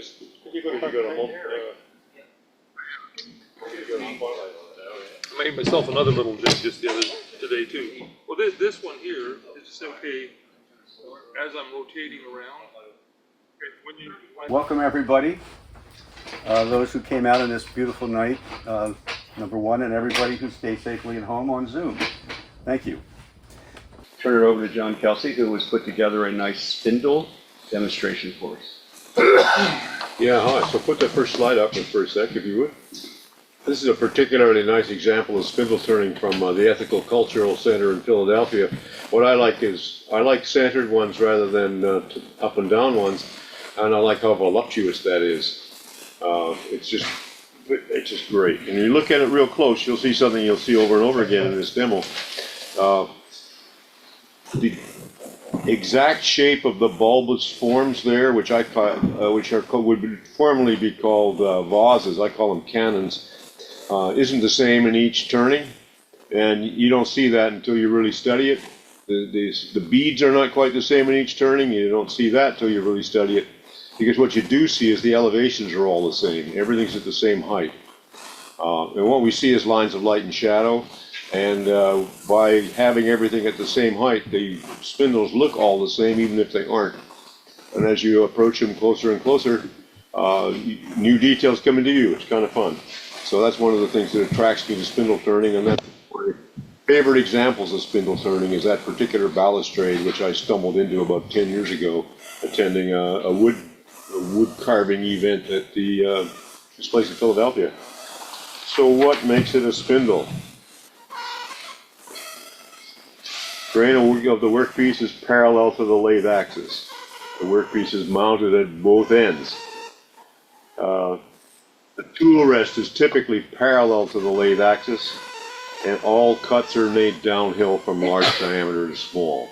just you got a I made myself another little jig just today too. Well, this one here is just okay as I'm rotating around. Welcome everybody, those who came out on this beautiful night, number one, and everybody who stayed safely at home on Zoom. Thank you. Turn it over to John Kelsey, who has put together a nice spindle demonstration for us. Yeah, hi. So put that first slide up for a sec, if you would. This is a particularly nice example of spindle turning from the Ethical Cultural Center in Philadelphia. What I like is, I like centered ones rather than up and down ones, and I like how voluptuous that is. It's just great. And you look at it real close, you'll see something you'll see over and over again in this demo. The exact shape of the bulbous forms there, which would formerly be called vases, I call them cannons, isn't the same in each turning, and you don't see that until you really study it. The beads are not quite the same in each turning. You don't see that until you really study it, because what you do see is the elevations are all the same. Everything's at the same height, and what we see is lines of light and shadow. And by having everything at the same height, the spindles look all the same, even if they aren't. And as you approach them closer and closer, new details come into view. It's kind of fun. So that's one of the things that attracts me to spindle turning, and that's one of my favorite examples of spindle turning is that particular balustrade, which I stumbled into about 10 years ago, attending a wood carving event at this place in Philadelphia. So what makes it a spindle? Grain of the workpiece is parallel to the lathe axis. The workpiece is mounted at both ends. The tool rest is typically parallel to the lathe axis, and all cuts are made downhill from large diameter to small.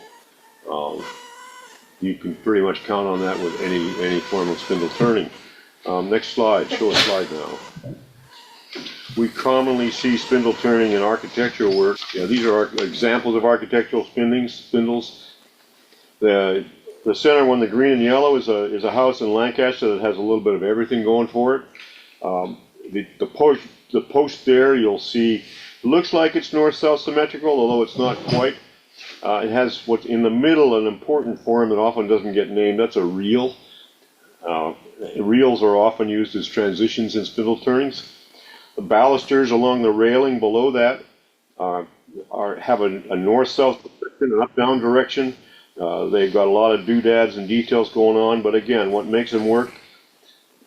You can pretty much count on that with any form of spindle turning. Next slide, show a slide now. We commonly see spindle turning in architectural work. Yeah, these are examples of architectural spindles. The center one, the green and yellow, is a house in Lancaster that has a little bit of everything going for it. The post there, you'll see, looks like it's north-south symmetrical, although it's not quite. It has what's in the middle, an important form that often doesn't get named. That's a reel. Reels are often used as transitions in spindle turnings. The balusters along the railing below that have a north-south direction, an up-down direction. They've got a lot of doodads and details going on, but again, what makes them work,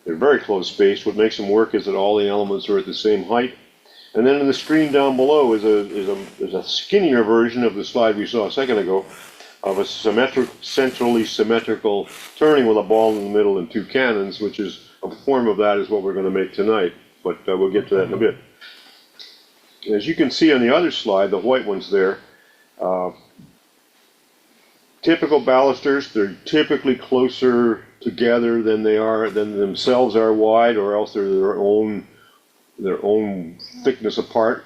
they're very close spaced. What makes them work is that all the elements are at the same height. And then in the screen down below is a skinnier version of the slide we saw a second ago, of a centrally symmetrical turning with a ball in the middle and two cannons, which is a form of that is what we're going to make tonight. But we'll get to that in a bit. As you can see on the other slide, the white ones there, typical balusters, they're typically closer together than themselves are wide, or else they're their own thickness apart.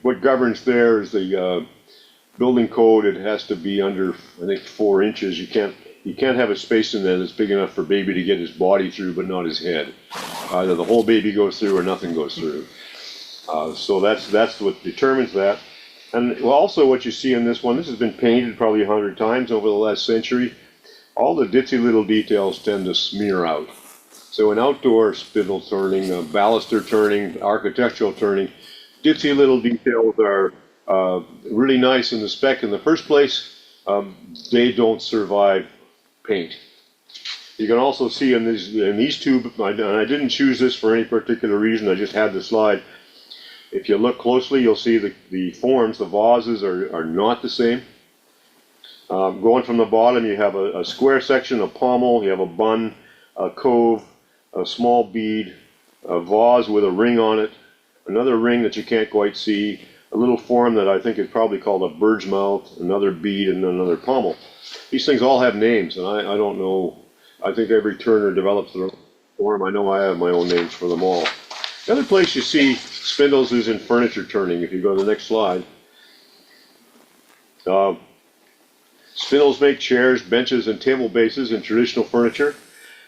What governs there is the building code. It has to be under, I think, 4 inches. You can't have a space in there that's big enough for baby to get his body through, but not his head. Either the whole baby goes through or nothing goes through. So that's what determines that. And also what you see in this one, this has been painted probably 100 times over the last century. All the ditzy little details tend to smear out. So in outdoor spindle turning, baluster turning, architectural turning, ditzy little details are really nice in the spec in the first place. They don't survive paint. You can also see in these two, and I didn't choose this for any particular reason, I just had the slide. If you look closely, you'll see the forms, the vases are not the same. Going from the bottom, you have a square section, a pommel, you have a bun, a cove, a small bead, a vase with a ring on it, another ring that you can't quite see, a little form that I think is probably called a bird's mouth, another bead, and another pommel. These things all have names, and I don't know. I think every turner develops their own form. I know I have my own names for them all. The other place you see spindles is in furniture turning. If you go to the next slide. Spindles make chairs, benches, and table bases in traditional furniture.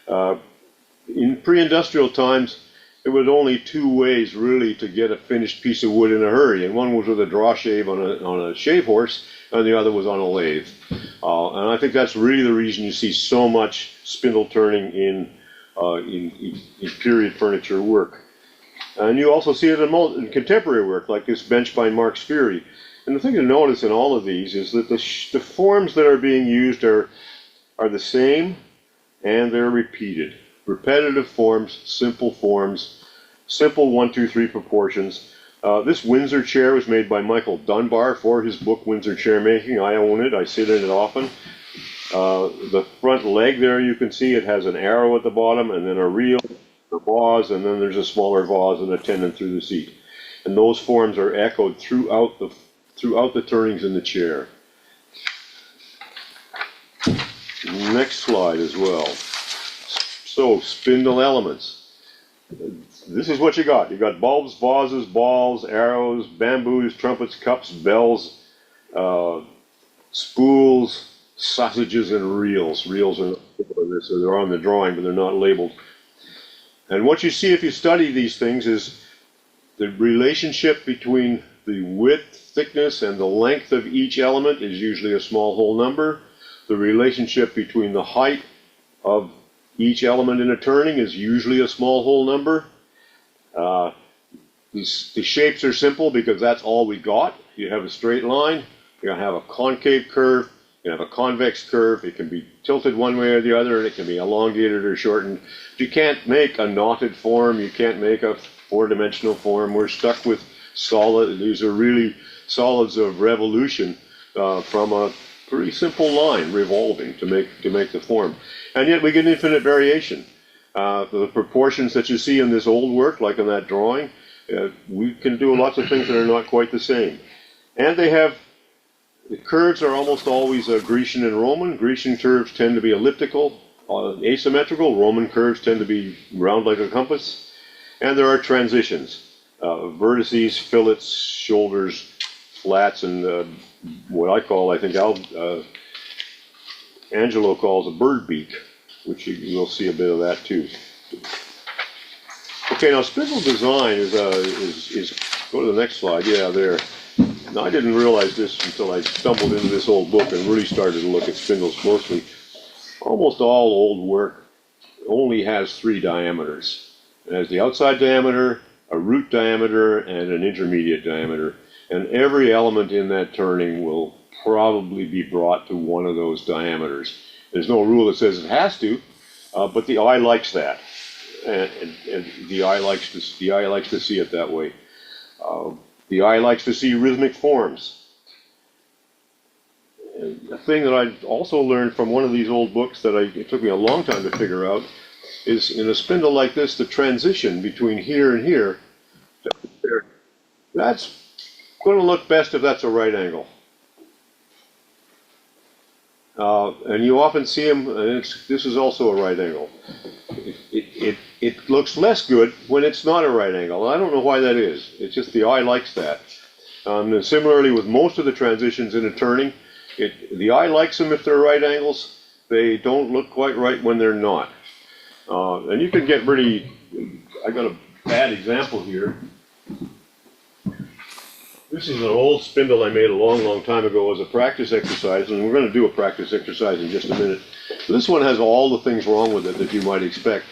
In pre-industrial times, there was only two ways really to get a finished piece of wood in a hurry, and one was with a draw shave on a shave horse, and the other was on a lathe. And I think that's really the reason you see so much spindle turning in period furniture work. And you also see it in contemporary work, like this bench by Mark Spheri. And the thing to notice in all of these is that the forms that are being used are the same, and they're repeated. Repetitive forms, simple 1, 2, 3 proportions. This Windsor chair was made by Michael Dunbar for his book Windsor Chair Making. I own it, I sit in it often. The front leg there, you can see it has an arrow at the bottom, and then a reel, a vase, and then there's a smaller vase and a tendon through the seat. And those forms are echoed throughout the turnings in the chair. Next slide as well. So, spindle elements. This is what you got. You got bulbs, vases, balls, arrows, bamboos, trumpets, cups, bells, spools, sausages, and reels. Reels are so they're on the drawing, but they're not labeled. And what you see if you study these things is the relationship between the width, thickness, and the length of each element is usually a small whole number. The relationship between the height of each element in a turning is usually a small whole number. The shapes are simple because that's all we got. You have a straight line, you're going to have a concave curve, you have a convex curve. It can be tilted one way or the other, and it can be elongated or shortened. You can't make a knotted form, you can't make a four-dimensional form. We're stuck with solid, these are really solids of revolution from a pretty simple line revolving to make the form. And yet we get infinite variation. The proportions that you see in this old work, like in that drawing, we can do lots of things that are not quite the same. And the curves are almost always Grecian and Roman. Grecian curves tend to be elliptical, asymmetrical. Roman curves tend to be round like a compass. And there are transitions, vertices, fillets, shoulders, flats, and what I think Angelo calls a bird beak, which you'll see a bit of that too. Okay, now spindle design is go to the next slide. Yeah, there. Now, I didn't realize this until I stumbled into this old book and really started to look at spindles closely. Almost all old work only has 3 diameters. It has the outside diameter, a root diameter, and an intermediate diameter. And every element in that turning will probably be brought to one of those diameters. There's no rule that says it has to, but the eye likes that, and the eye likes to see it that way. The eye likes to see rhythmic forms. And a thing that I also learned from one of these old books that it took me a long time to figure out is in a spindle like this, the transition between here and here, that's going to look best if that's a right angle. And you often see them, and this is also a right angle. It looks less good when it's not a right angle. I don't know why that is. It's just the eye likes that. And similarly with most of the transitions in a turning, the eye likes them if they're right angles. They don't look quite right when they're not. And you can get really, I got a bad example here. This is an old spindle I made a long, long time ago as a practice exercise, and we're going to do a practice exercise in just a minute. This one has all the things wrong with it that you might expect.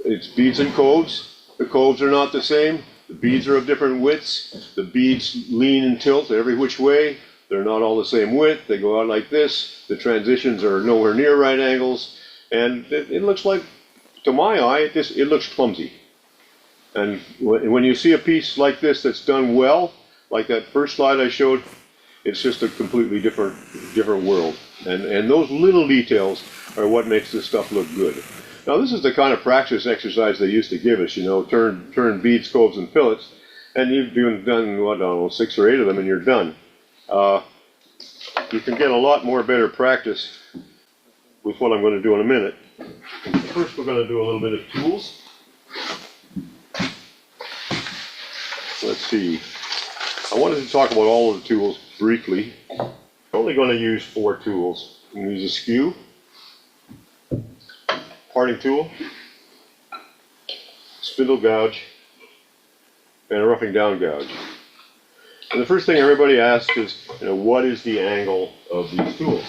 It's beads and coves. The coves are not the same. The beads are of different widths. The beads lean and tilt every which way. They're not all the same width. They go out like this. The transitions are nowhere near right angles. And it looks like, to my eye, it looks clumsy. And when you see a piece like this that's done well, like that first slide I showed, it's just a completely different world. And those little details are what makes this stuff look good. Now this is the kind of practice exercise they used to give us, turn beads, coves, and fillets, and you've done, what, I don't know, 6 or 8 of them and you're done. You can get a lot more better practice with what I'm going to do in a minute. First we're going to do a little bit of tools. Let's see. I wanted to talk about all of the tools briefly. I'm only going to use 4 tools. I'm going to use a skew, parting tool, spindle gouge, and a roughing down gouge. And the first thing everybody asks is, what is the angle of these tools?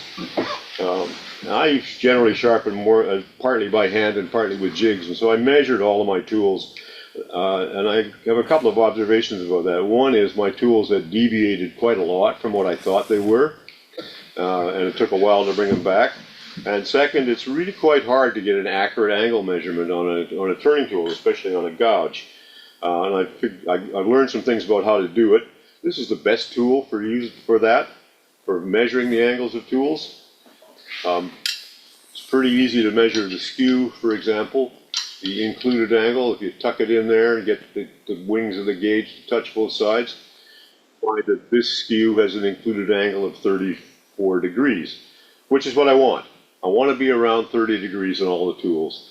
I generally sharpen more, partly by hand and partly with jigs, and so I measured all of my tools, and I have a couple of observations about that. One is my tools had deviated quite a lot from what I thought they were, and it took a while to bring them back. And second, it's really quite hard to get an accurate angle measurement on a turning tool, especially on a gouge. And I've learned some things about how to do it. This is the best tool for that, for measuring the angles of tools. It's pretty easy to measure the skew, for example, the included angle. If you tuck it in there and get the wings of the gauge to touch both sides, find that this skew has an included angle of 34 degrees, which is what I want. I want to be around 30 degrees on all the tools.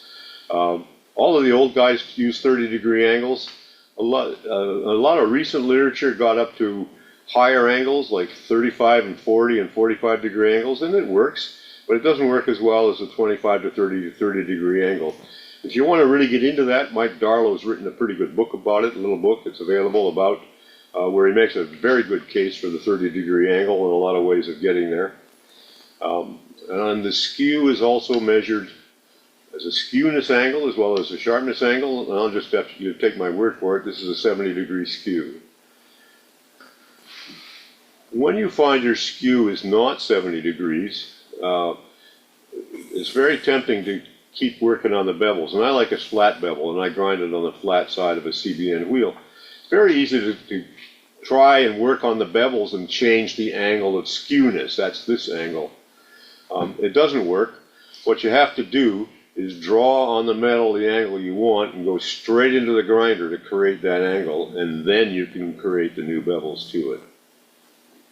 All of the old guys use 30-degree angles. A lot of recent literature got up to higher angles, like 35 and 40 and 45-degree angles, and it works, but it doesn't work as well as a 25 to 30-degree angle. If you want to really get into that, Mike Darlow's written a pretty good book about it, a little book that's available about where he makes a very good case for the 30-degree angle and a lot of ways of getting there. And the skew is also measured as a skewness angle as well as a sharpness angle, and I'll just have you take my word for it. This is a 70-degree skew. When you find your skew is not 70 degrees, it's very tempting to keep working on the bevels, and I like a flat bevel, and I grind it on the flat side of a CBN wheel. It's very easy to try and work on the bevels and change the angle of skewness. That's this angle. It doesn't work. What you have to do is draw on the metal the angle you want and go straight into the grinder to create that angle, and then you can create the new bevels to it.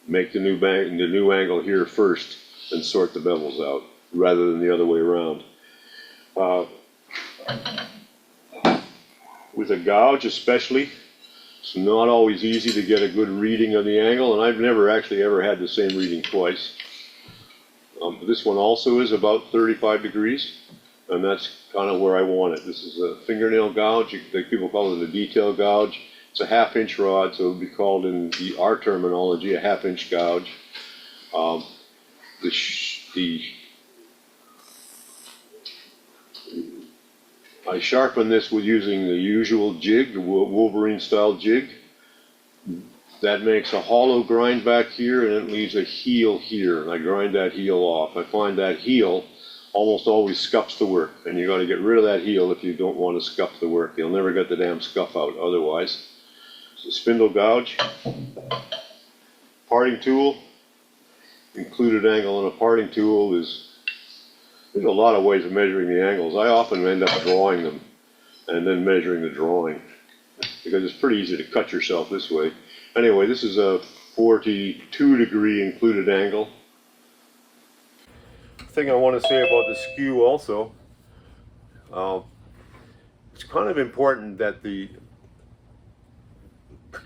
Make the new angle here first and sort the bevels out, rather than the other way around. With a gouge especially, it's not always easy to get a good reading of the angle, and I've never actually ever had the same reading twice. This one also is about 35 degrees, and that's kind of where I want it. This is a fingernail gouge. People call it a detail gouge. It's a half-inch rod, so it would be called in our terminology a half-inch gouge. I sharpen this with using the usual jig, the Wolverine-style jig. That makes a hollow grind back here, and it leaves a heel here, and I grind that heel off. I find that heel almost always scuffs the work, and you got to get rid of that heel if you don't want to scuff the work. You'll never get the damn scuff out otherwise. So spindle gouge, parting tool. Included angle on a parting tool there's a lot of ways of measuring the angles. I often end up drawing them and then measuring the drawing, because it's pretty easy to cut yourself this way. Anyway, this is a 42-degree included angle. The thing I want to say about the skew also, it's kind of important that the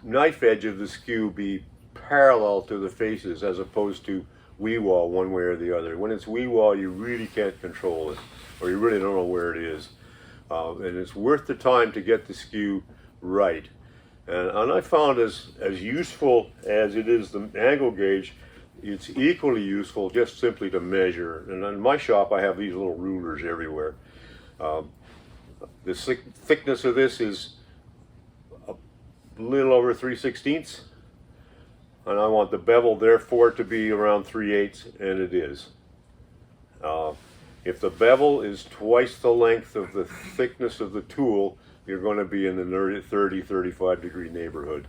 knife edge of the skew be parallel to the faces as opposed to wee-wall one way or the other. When it's wee-wall, you really can't control it, or you really don't know where it is. And it's worth the time to get the skew right. And I found as useful as it is the angle gauge, it's equally useful just simply to measure. And in my shop, I have these little rulers everywhere. The thickness of this is a little over 3/16, and I want the bevel therefore to be around 3/8, and it is. If the bevel is twice the length of the thickness of the tool, you're going to be in the 30-35 degree neighborhood.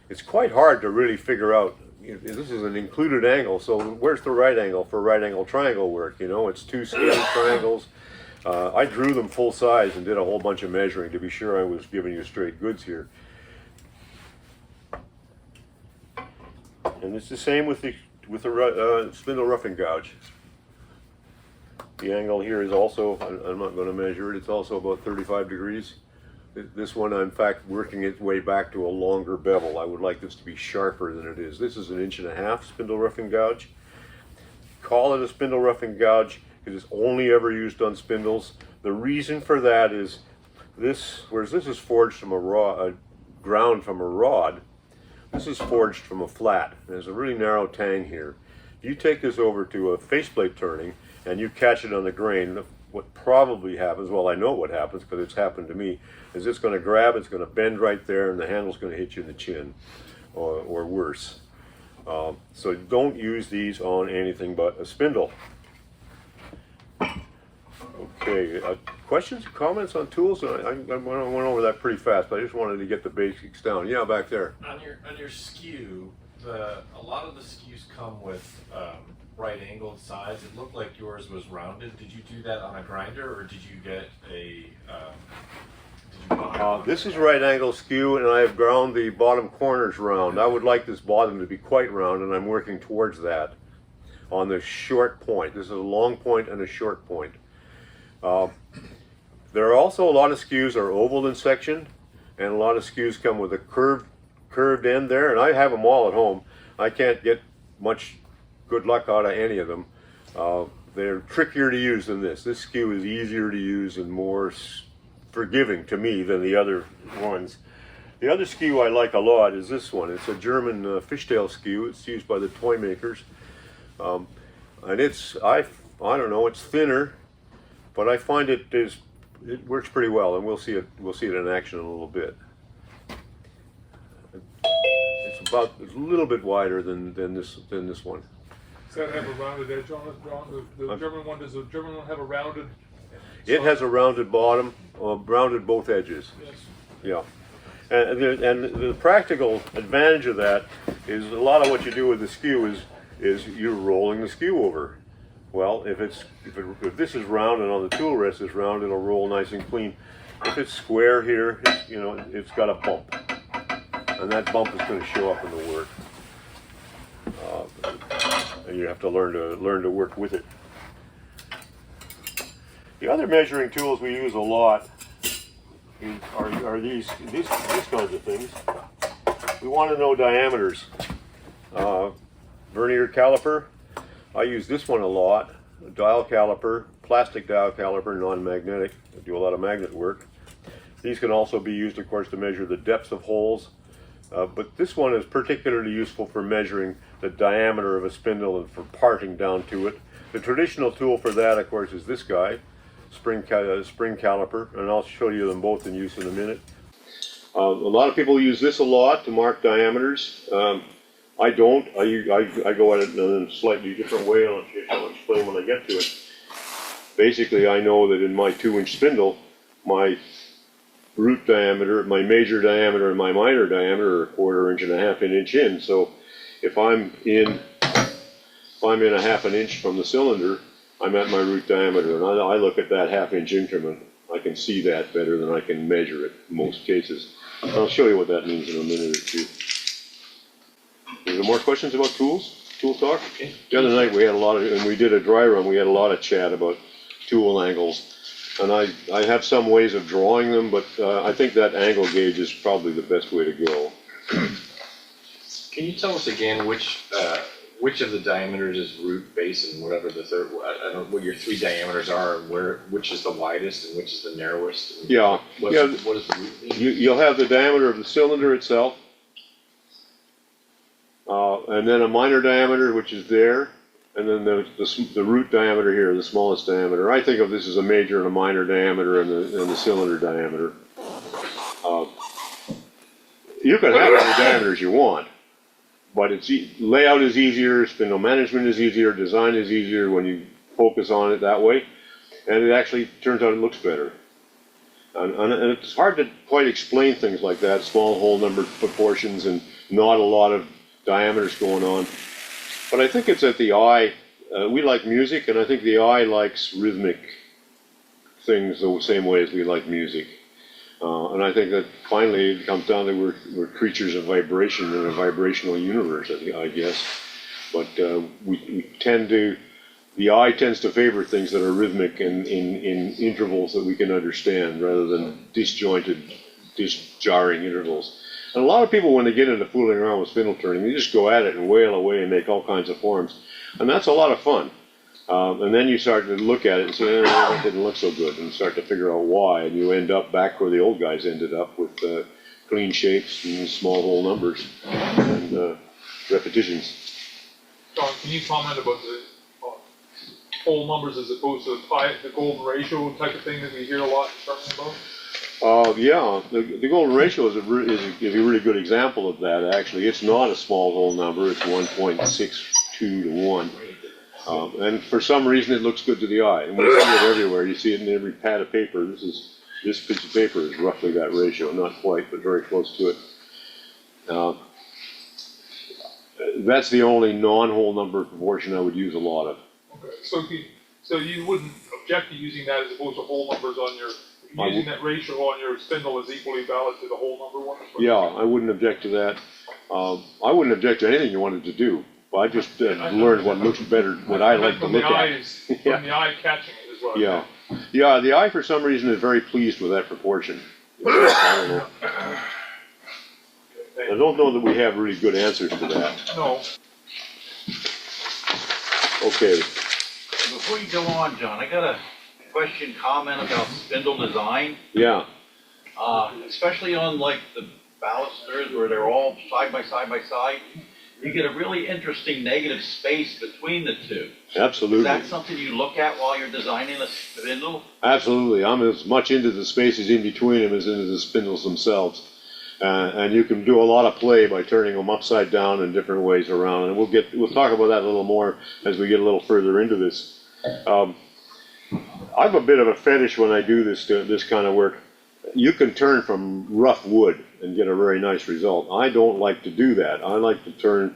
It's quite hard to really figure out. This is an included angle, so where's the right angle for right angle triangle work? It's two skinny triangles. I drew them full size and did a whole bunch of measuring to be sure I was giving you straight goods here. And it's the same with the spindle roughing gouge. The angle here is also, I'm not going to measure it, it's also about 35 degrees. This one, in fact, working its way back to a longer bevel. I would like this to be sharper than it is. This is an 1.5 inch spindle roughing gouge. Call it a spindle roughing gouge because it's only ever used on spindles. The reason for that is this, whereas this is forged from a rod, ground from a rod, this is forged from a flat. There's a really narrow tang here. If you take this over to a faceplate turning and you catch it on the grain, what probably happens, well, I know what happens because it's happened to me, is it's going to grab, it's going to bend right there, and the handle's going to hit you in the chin, or worse. So don't use these on anything but a spindle. Okay, questions, comments on tools? I went over that pretty fast, but I just wanted to get the basics down. Yeah, back there. On your skew, a lot of the skews come with right angled sides. It looked like yours was rounded. Did you do that on a grinder, or did you get a? This is right angle skew, and I have ground the bottom corners round. I would like this bottom to be quite round, and I'm working towards that on the short point. This is a long point and a short point. There are also a lot of skews are oval in section, and a lot of skews come with a curved end there, and I have them all at home. I can't get much good luck out of any of them. They're trickier to use than this. This skew is easier to use and more forgiving to me than the other ones. The other skew I like a lot is this one. It's a German fishtail skew. It's used by the toy makers, and it's I don't know. It's thinner, but I find it works pretty well, and we'll see it in action in a little bit. It's a little bit wider than this one. Does that have a rounded edge on it, John? The German one, does the German one have a rounded? It has a rounded bottom, rounded both edges. Yes. Yeah. And the practical advantage of that is a lot of what you do with the skew is you're rolling the skew over. Well, if this is round and on the tool rest is round, it'll roll nice and clean. If it's square here, it's got a bump, and that bump is going to show up in the work. And you have to learn to work with it. The other measuring tools we use a lot are these kinds of things. We want to know diameters. Vernier caliper. I use this one a lot. A dial caliper, plastic dial caliper, non-magnetic. I do a lot of magnet work. These can also be used, of course, to measure the depths of holes. But this one is particularly useful for measuring the diameter of a spindle and for parting down to it. The traditional tool for that, of course, is this guy, spring caliper, and I'll show you them both in use in a minute. A lot of people use this a lot to mark diameters. I don't. I go at it in a slightly different way, and I'll explain when I get to it. Basically, I know that in my 2-inch spindle, my root diameter, my major diameter, and my minor diameter are 1/4 inch and 1/2 inch in. So if I'm in 1/2 an inch from the cylinder, I'm at my root diameter, and I look at that 1/2 inch increment. I can see that better than I can measure it in most cases. I'll show you what that means in a minute or two. Are there more questions about tools? Tool talk? Okay. The other night we had and we did a dry run, we had a lot of chat about tool angles. And I have some ways of drawing them, but I think that angle gauge is probably the best way to go. Can you tell us again which of the diameters is root, base, and whatever the third? I don't know what your 3 diameters are, and which is the widest and which is the narrowest. And Yeah. what does the root mean? You'll have the diameter of the cylinder itself, and then a minor diameter, which is there, and then the root diameter here, the smallest diameter. I think of this as a major and a minor diameter and the cylinder diameter. You can have any diameters you want, but layout is easier, spindle management is easier, design is easier when you focus on it that way, and it actually turns out it looks better. And it's hard to quite explain things like that, small hole number proportions and not a lot of diameters going on. But I think it's at the eye. We like music, and I think the eye likes rhythmic things the same way as we like music. And I think that finally it comes down to we're creatures of vibration in a vibrational universe, I guess. But the eye tends to favor things that are rhythmic and in intervals that we can understand rather than disjointed, jarring intervals. And a lot of people, when they get into fooling around with spindle turning, they just go at it and wail away and make all kinds of forms. And that's a lot of fun. And then you start to look at it and say, that didn't look so good, and start to figure out why, and you end up back where the old guys ended up with clean shapes and small hole numbers and repetitions. John, can you comment about the whole numbers as opposed to the golden ratio type of thing that we hear a lot talking about? Yeah, the golden ratio is a really good example of that, actually. It's not a small hole number, it's 1.62 to 1. And for some reason it looks good to the eye, and we see it everywhere. You see it in every pad of paper. This piece of paper is roughly that ratio, not quite, but very close to it. That's the only non-whole number proportion I would use a lot of. Okay, so you wouldn't object to using that as opposed to whole numbers on your, using that ratio on your spindle is equally valid to the whole number one? Yeah, I wouldn't object to that. I wouldn't object to anything you wanted to do. I just learned what looks better, what I like to look at. From the eye catching it as well. Yeah, yeah. The eye, for some reason, is very pleased with that proportion. I don't know. I don't know that we have really good answers to that. No. Okay. Before you go on, John, I got a question, comment about spindle design. Yeah. Especially on like the balusters where they're all side by side by side. You get a really interesting negative space between the two. Absolutely. Is that something you look at while you're designing a spindle? Absolutely. I'm as much into the spaces in between them as into the spindles themselves. And you can do a lot of play by turning them upside down in different ways around. And we'll talk about that a little more as we get a little further into this. I have a bit of a fetish when I do this kind of work. You can turn from rough wood and get a very nice result. I don't like to do that. I like to turn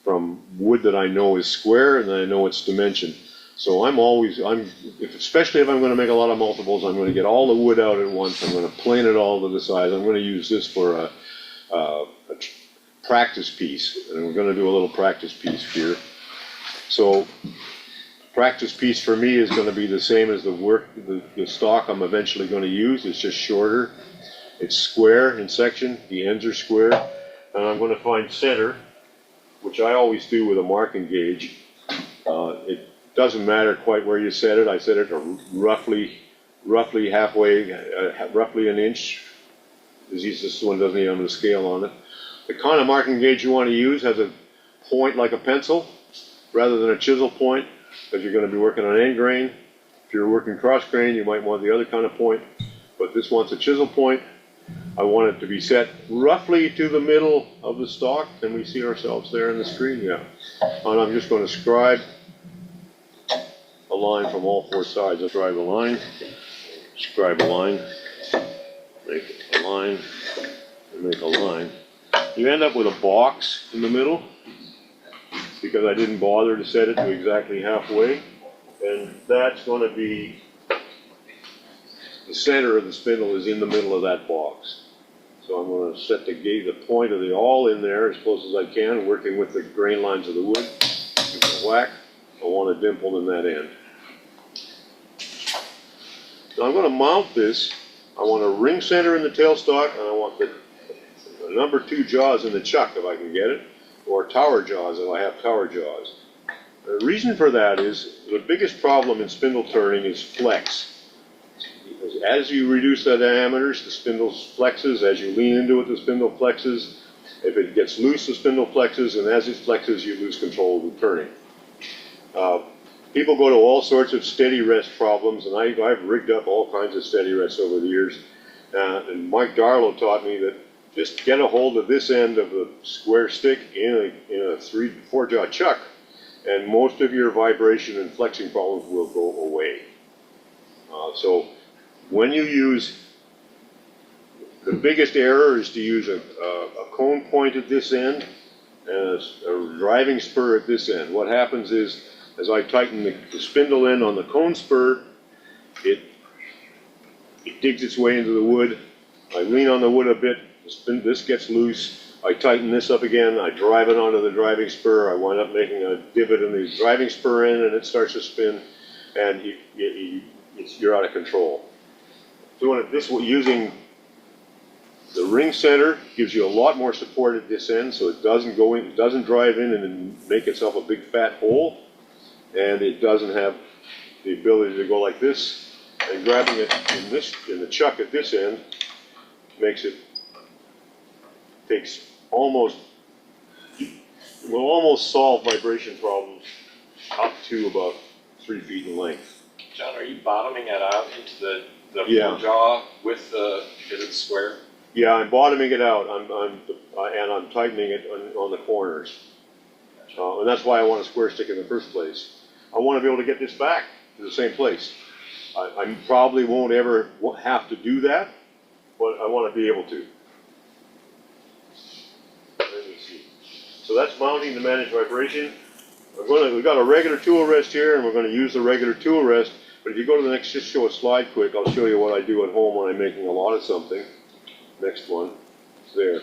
from wood that I know is square and that I know its dimension. So especially if I'm going to make a lot of multiples, I'm going to get all the wood out at once. I'm going to plane it all to the sides. I'm going to use this for a practice piece, and we're going to do a little practice piece here. So practice piece for me is going to be the same as the stock I'm eventually going to use. It's just shorter. It's square in section. The ends are square, and I'm going to find center, which I always do with a marking gauge. It doesn't matter quite where you set it. I set it roughly halfway, roughly an inch. This one doesn't even have a scale on it. The kind of marking gauge you want to use has a point like a pencil rather than a chisel point, because you're going to be working on end grain. If you're working cross grain, you might want the other kind of point, but this wants a chisel point. I want it to be set roughly to the middle of the stock. Can we see ourselves there on the screen? Yeah. And I'm just going to scribe a line from all four sides. I'll scribe a line, make a line, and make a line. You end up with a box in the middle because I didn't bother to set it to exactly halfway, and that's going to be the center of the spindle is in the middle of that box. So I'm going to set the point of the awl in there as close as I can, working with the grain lines of the wood. Give it a whack. I want a dimple in that end. Now I'm going to mount this. I want a ring center in the tailstock, and I want the number 2 jaws in the chuck if I can get it, or tower jaws if I have tower jaws. The reason for that is the biggest problem in spindle turning is flex. Because as you reduce the diameters, the spindle flexes. As you lean into it, the spindle flexes. If it gets loose, the spindle flexes, and as it flexes, you lose control of the turning. People go to all sorts of steady rest problems, and I've rigged up all kinds of steady rests over the years. And Mike Darlow taught me that just get a hold of this end of the square stick in a 3-4 jaw chuck, and most of your vibration and flexing problems will go away. So when you use, the biggest error is to use a cone point at this end and a driving spur at this end. What happens is, as I tighten the spindle end on the cone spur, it digs its way into the wood. I lean on the wood a bit, this gets loose. I tighten this up again, I drive it onto the driving spur, I wind up making a divot in the driving spur end, and it starts to spin, and you're out of control. Doing it this way, using the ring center, gives you a lot more support at this end, so it doesn't go in, it doesn't drive in and make itself a big fat hole. and it doesn't have the ability to go like this, and grabbing it in the chuck at this end will almost solve vibration problems up to about 3 feet in length. John, are you bottoming it out into the Yeah. jaw with is it square? Yeah, I'm bottoming it out. I'm tightening it on the corners, and that's why I want a square stick in the first place. I want to be able to get this back to the same place. I probably won't ever have to do that, but I want to be able to. Let me see. So that's mounting to manage vibration. We've got a regular tool rest here, and we're going to use the regular tool rest. But if you go to the next, just show a slide quick, I'll show you what I do at home when I'm making a lot of something. Next one, it's there.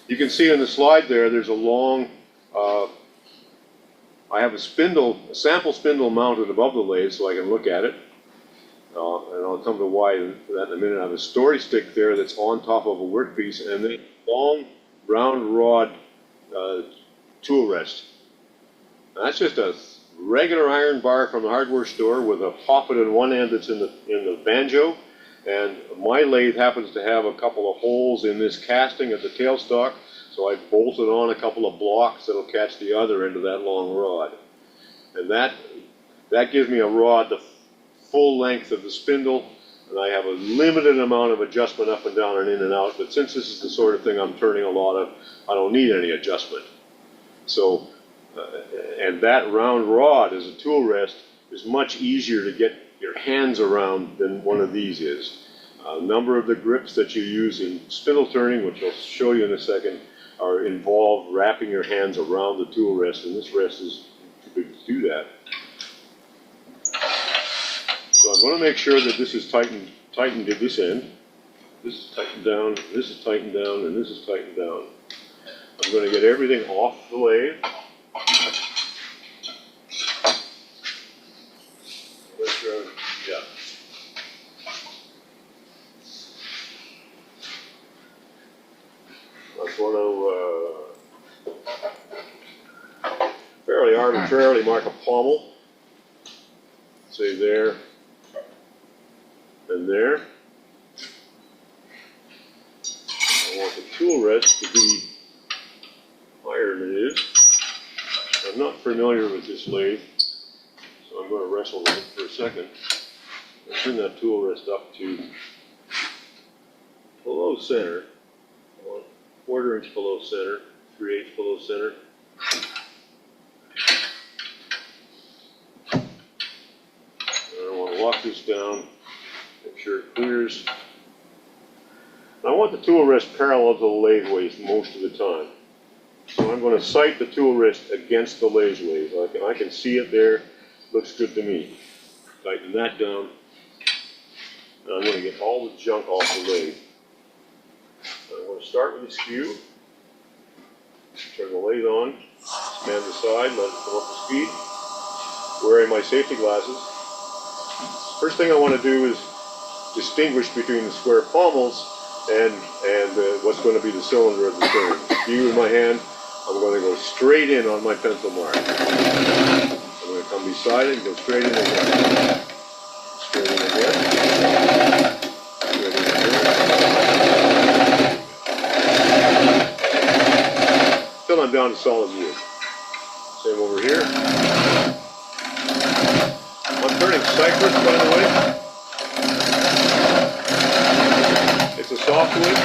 You can see in the slide there's a long, I have a sample spindle mounted above the lathe so I can look at it. And I'll come to why that in a minute. I have a story stick there that's on top of a workpiece, and then a long round rod tool rest. And that's just a regular iron bar from the hardware store with a poppet in one end that's in the banjo. And my lathe happens to have a couple of holes in this casting at the tailstock, so I bolted on a couple of blocks that'll catch the other end of that long rod. And that gives me a rod the full length of the spindle, and I have a limited amount of adjustment up and down and in and out, but since this is the sort of thing I'm turning a lot of, I don't need any adjustment. So, and that round rod as a tool rest is much easier to get your hands around than one of these is. A number of the grips that you use in spindle turning, which I'll show you in a second, involve wrapping your hands around the tool rest, and this rest is too big to do that. So I'm going to make sure that this is tightened at this end. This is tightened down, this is tightened down, and this is tightened down. I'm going to get everything off the lathe. Yeah. I'm going to fairly arbitrarily mark a pommel. Say there. And there. I want the tool rest to be higher than it is. I'm not familiar with this lathe, so I'm going to wrestle with it for a second. I'll turn that tool rest up to below center. I want 1/4 inch below center, 3/8 below center. And I want to lock this down. Make sure it clears. I want the tool rest parallel to the lathe waste most of the time. So I'm going to sight the tool rest against the lathe waste. I can see it there. Looks good to me. Tighten that down. And I'm going to get all the junk off the lathe. I'm going to start with the skew. Turn the lathe on. Stand aside. Let it come up to speed. Wearing my safety glasses. First thing I want to do is distinguish between the square pommels and what's going to be the cylinder of the turn. Skew in my hand, I'm going to go straight in on my pencil mark. I'm going to come beside it and go straight in again. Straight in again. Straight in again. Till I'm down to solid wood. Same over here. I'm turning cypress, by the way. It's a softwood,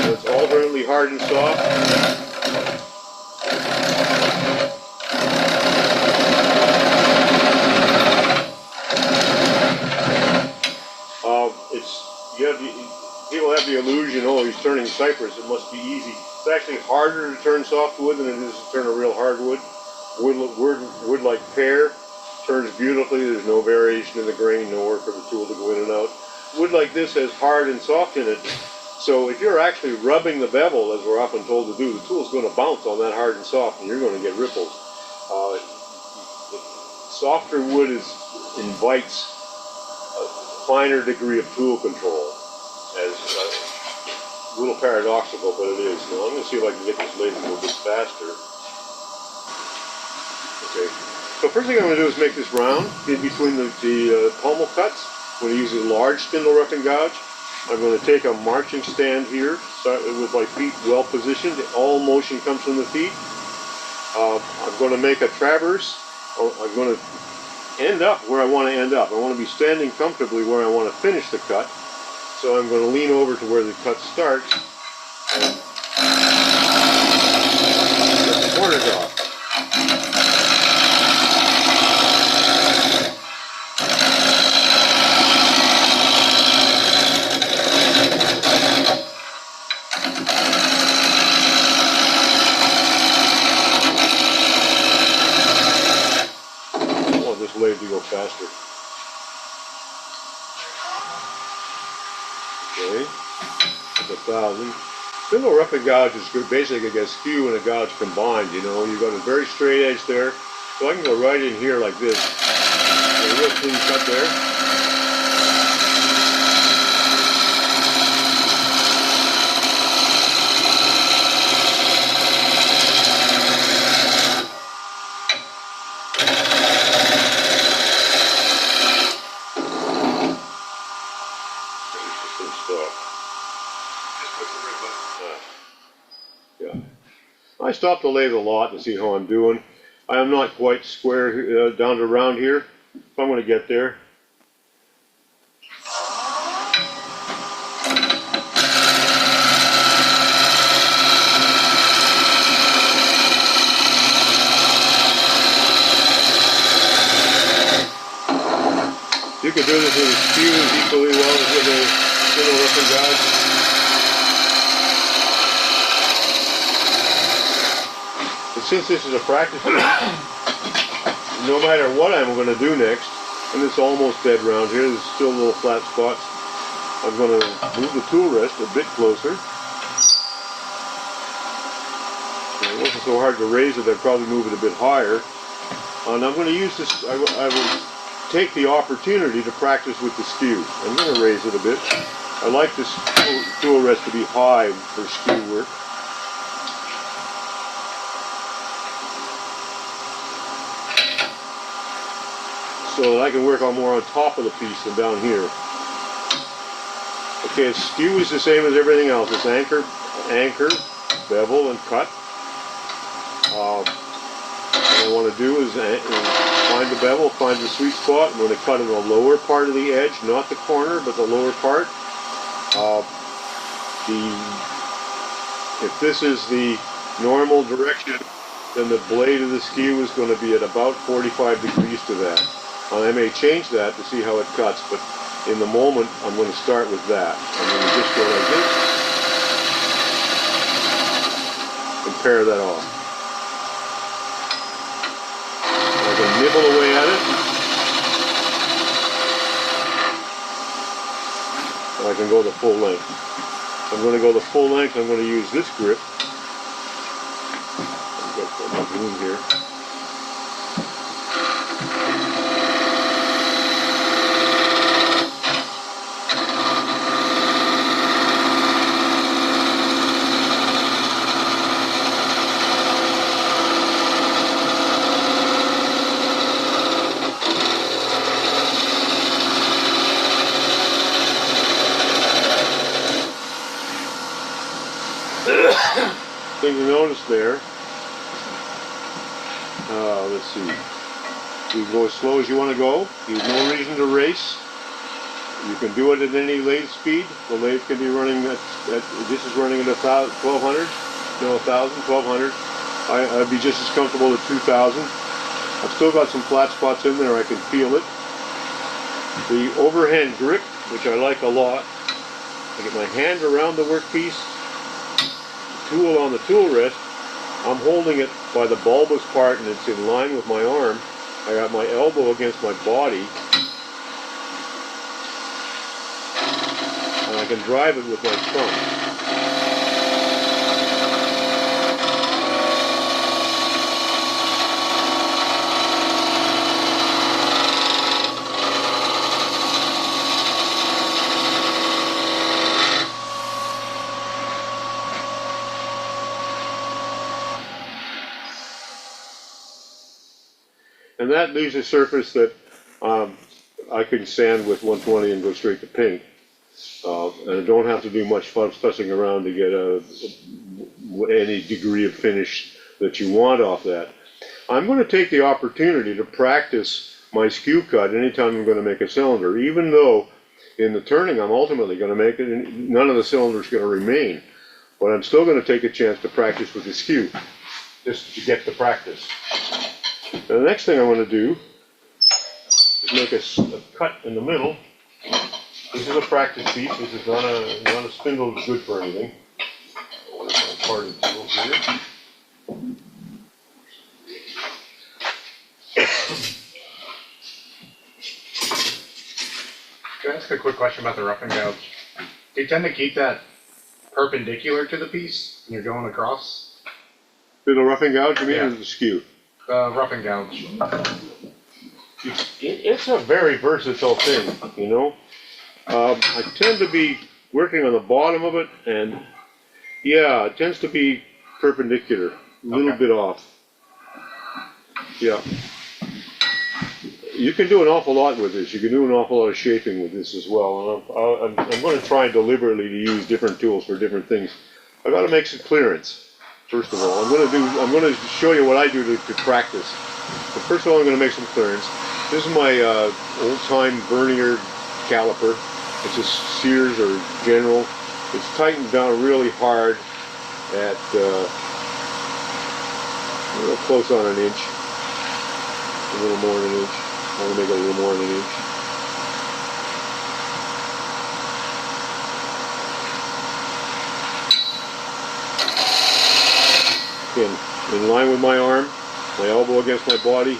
so it's alternately hard and soft. People have the illusion, oh, he's turning cypress, it must be easy. It's actually harder to turn softwood than it is to turn a real hardwood. Wood like pear turns beautifully. There's no variation in the grain, nowhere for the tool to go in and out. Wood like this has hard and soft in it, so if you're actually rubbing the bevel, as we're often told to do, the tool's going to bounce on that hard and soft, and you're going to get ripples. Softer wood invites a finer degree of tool control, as a little paradoxical, but it is. Now I'm going to see if I can get this lathe a little bit faster. Okay, So first thing I'm going to do is make this round in between the pommel cuts. I'm going to use a large spindle rough and gouge. I'm going to take a marching stand here, start with my feet well positioned. All motion comes from the feet. I'm going to make a traverse. I'm going to end up where I want to end up. I want to be standing comfortably where I want to finish the cut. So I'm going to lean over to where the cut starts and get the corners off. I want this lathe to go faster. Okay, that's 1,000. Spindle rough and gouge is good, basically a skew and a gouge combined, you know. You've got a very straight edge there. So I can go right in here like this. Get a real clean cut there. Yeah. I stop the lathe a lot to see how I'm doing. I am not quite square down to around here, so I'm going to get there. You can do this with a skew equally well as with a spindle rough and gouge. Since this is a practice, no matter what I'm going to do next, and it's almost dead round here, there's still little flat spots, I'm going to move the tool rest a bit closer. If it wasn't so hard to raise it, I'd probably move it a bit higher. And I'm going to use this, I will take the opportunity to practice with the skew. I'm going to raise it a bit. I like this tool rest to be high for skew work. So that I can work on more on top of the piece than down here. Okay, skew is the same as everything else. It's anchor, bevel, and cut. What I want to do is find the bevel, find the sweet spot. I'm going to cut in the lower part of the edge, not the corner, but the lower part. If this is the normal direction, then the blade of the skew is going to be at about 45 degrees to that. I may change that to see how it cuts, but in the moment, I'm going to start with that. I'm going to just go like this and pare that off. I can nibble away at it. And I can go the full length. I'm going to go the full length. I'm going to use this grip. I've got my room here. Thing to notice there, let's see, you go as slow as you want to go. There's no reason to race. You can do it at any lathe speed. The lathe can be running this is running at 1,200, no 1,000, 1,200. I'd be just as comfortable at 2,000. I've still got some flat spots in there, I can feel it. The overhand grip, which I like a lot, I get my hand around the workpiece, tool on the tool rest. I'm holding it by the bulbous part and it's in line with my arm. I got my elbow against my body and I can drive it with my thumb. And that leaves a surface that I can sand with 120 and go straight to paint. And I don't have to do much fussing around to get any degree of finish that you want off that. I'm going to take the opportunity to practice my skew cut anytime I'm going to make a cylinder, even though in the turning I'm ultimately going to make it, and none of the cylinders going to remain. But I'm still going to take a chance to practice with the skew, just to get the practice. Now the next thing I want to do is make a cut in the middle. This is a practice piece. This is not a spindle that's good for anything. Where's my parting tool here? Can I ask a quick question about the rough and gouge? Do you tend to keep that perpendicular to the piece when you're going across? Spindle rough and gouge, you mean, Yeah. or the skew? Rough and gouge. It's a very versatile thing, you know? I tend to be working on the bottom of it, and yeah, it tends to be perpendicular, a little Okay. bit off. Yeah. You can do an awful lot with this. You can do an awful lot of shaping with this as well. And I'm going to try deliberately to use different tools for different things. I've got to make some clearance. First of all, I'm going to show you what I do to practice. But first of all, I'm going to make some clearance. This is my old-time vernier caliper. It's a Sears or General. It's tightened down really hard at real close on an inch, a little more than an inch. I want to make it a little more than an inch. Again, in line with my arm, my elbow against my body.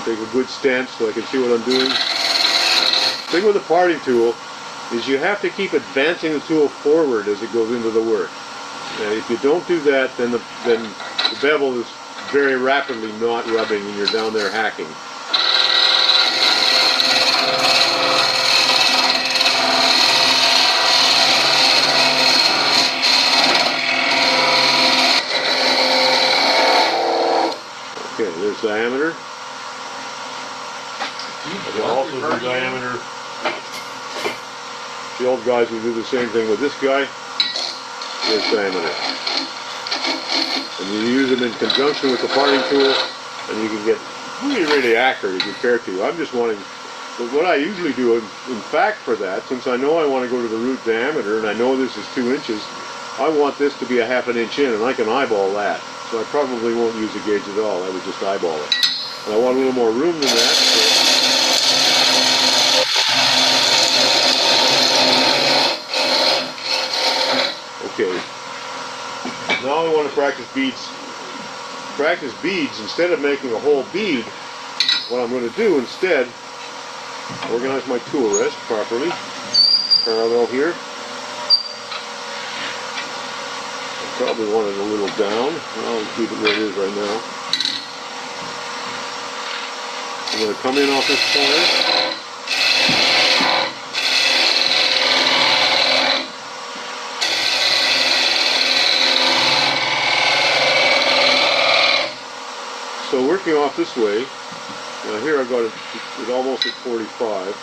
Take a good stance so I can see what I'm doing. The thing with the parting tool is you have to keep advancing the tool forward as it goes into the work. And if you don't do that, then the bevel is very rapidly not rubbing and you're down there hacking. Okay, there's diameter. I can also do diameter. The old guys would do the same thing with this guy. Here's diameter. And you use them in conjunction with the parting tool, and you can get really, really accurate if you care to. I'm just wanting, but what I usually do, in fact, for that, since I know I want to go to the root diameter, and I know this is 2 inches, I want this to be a ½ inch in, and I can eyeball that. So I probably won't use a gauge at all. I would just eyeball it. And I want a little more room than that. So okay, now I want to practice beads. Practice beads, instead of making a whole bead, what I'm going to do instead, organize my tool rest properly, parallel here. I probably want it a little down. I'll keep it where it is right now. I'm going to come in off this corner. So working off this way, now here I've got it almost at 45.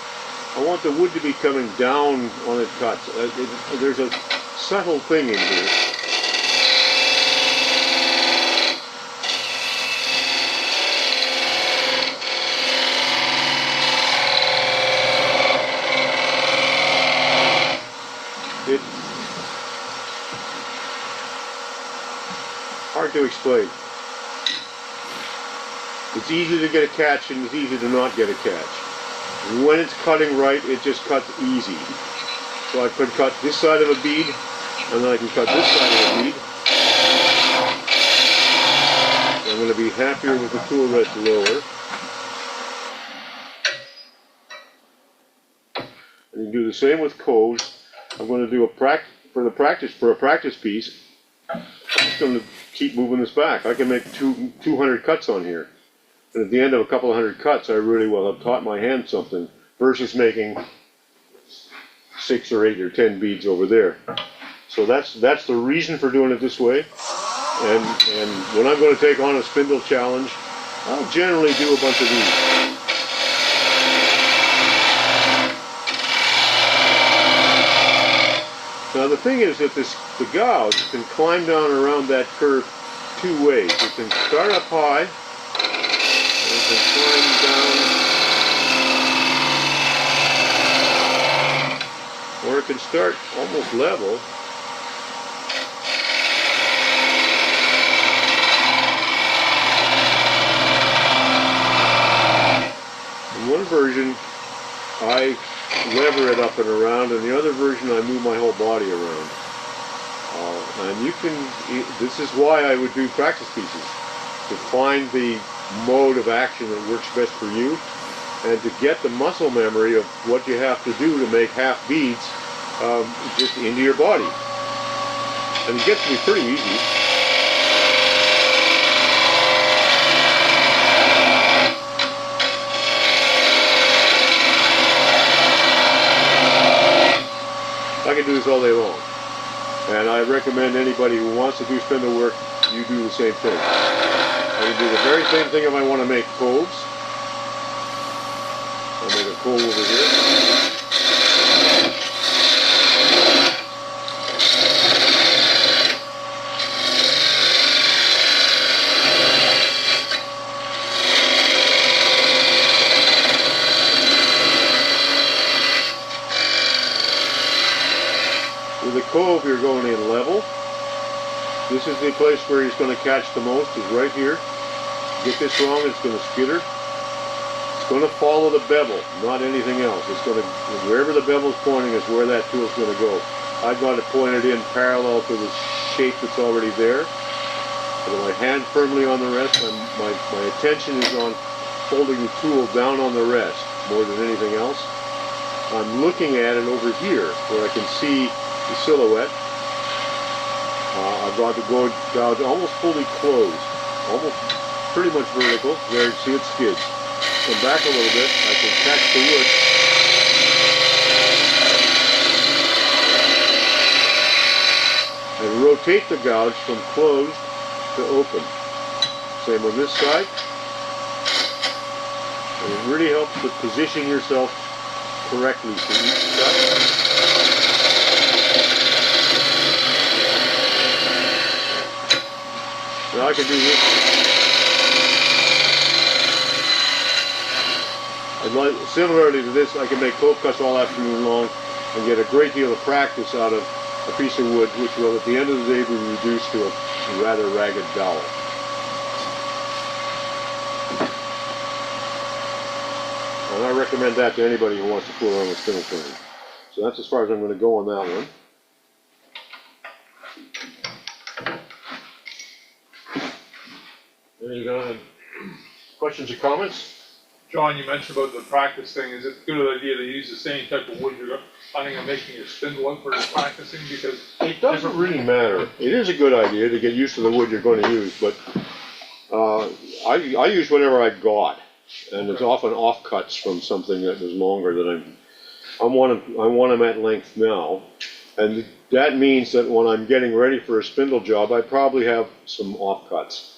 I want the wood to be coming down on its cuts. There's a subtle thing in here. It's hard to explain. It's easy to get a catch and it's easy to not get a catch. When it's cutting right, it just cuts easy. So I could cut this side of a bead, and then I can cut this side of a bead. I'm going to be happier with the tool rest lower. And you can do the same with coves. I'm going to do a practice piece. I'm just going to keep moving this back. I can make 200 cuts on here. And at the end of a couple of 100 cuts, I really will have taught my hand something, versus making 6 or 8 or 10 beads over there. So that's the reason for doing it this way. And when I'm going to take on a spindle challenge, I'll generally do a bunch of these. Now the thing is that the gouge can climb down around that curve two ways. It can start up high, and it can climb down, or it can start almost level. In one version, I lever it up and around, and the other version I move my whole body around. And you can, this is why I would do practice pieces, to find the mode of action that works best for you, and to get the muscle memory of what you have to do to make half beads just into your body. And it gets to be pretty easy. I can do this all day long, and I recommend anybody who wants to do spindle work, you do the same thing. I can do the very same thing if I want to make coves. I'll make a cove over here. With a cove, you're going in level. This is the place where he's going to catch the most, is right here. Get this wrong, it's going to skitter. It's going to follow the bevel, not anything else. It's going to, wherever the bevel's pointing is where that tool's going to go. I've got it pointed in parallel to the shape that's already there. With my hand firmly on the rest, my attention is on holding the tool down on the rest more than anything else. I'm looking at it over here where I can see the silhouette. I've got the gouge almost fully closed, almost pretty much vertical. There, see it skids. Come back a little bit, I can catch the wood. And rotate the gouge from closed to open. Same on this side. And it really helps to position yourself correctly for each cut. Now I can do this. And similarly to this, I can make cove cuts all afternoon long and get a great deal of practice out of a piece of wood, which will at the end of the day be reduced to a rather ragged dowel. And I recommend that to anybody who wants to fool around with spindle turning. So that's as far as I'm going to go on that one. Any questions or comments? John, you mentioned about the practice thing. Is it a good idea to use the same type of wood you're planning on making your spindle out for practicing? Because it doesn't really matter. It is a good idea to get used to the wood you're going to use, but I use whatever I got, and it's often offcuts from something that was longer than I want them at length now, and that means that when I'm getting ready for a spindle job, I probably have some offcuts.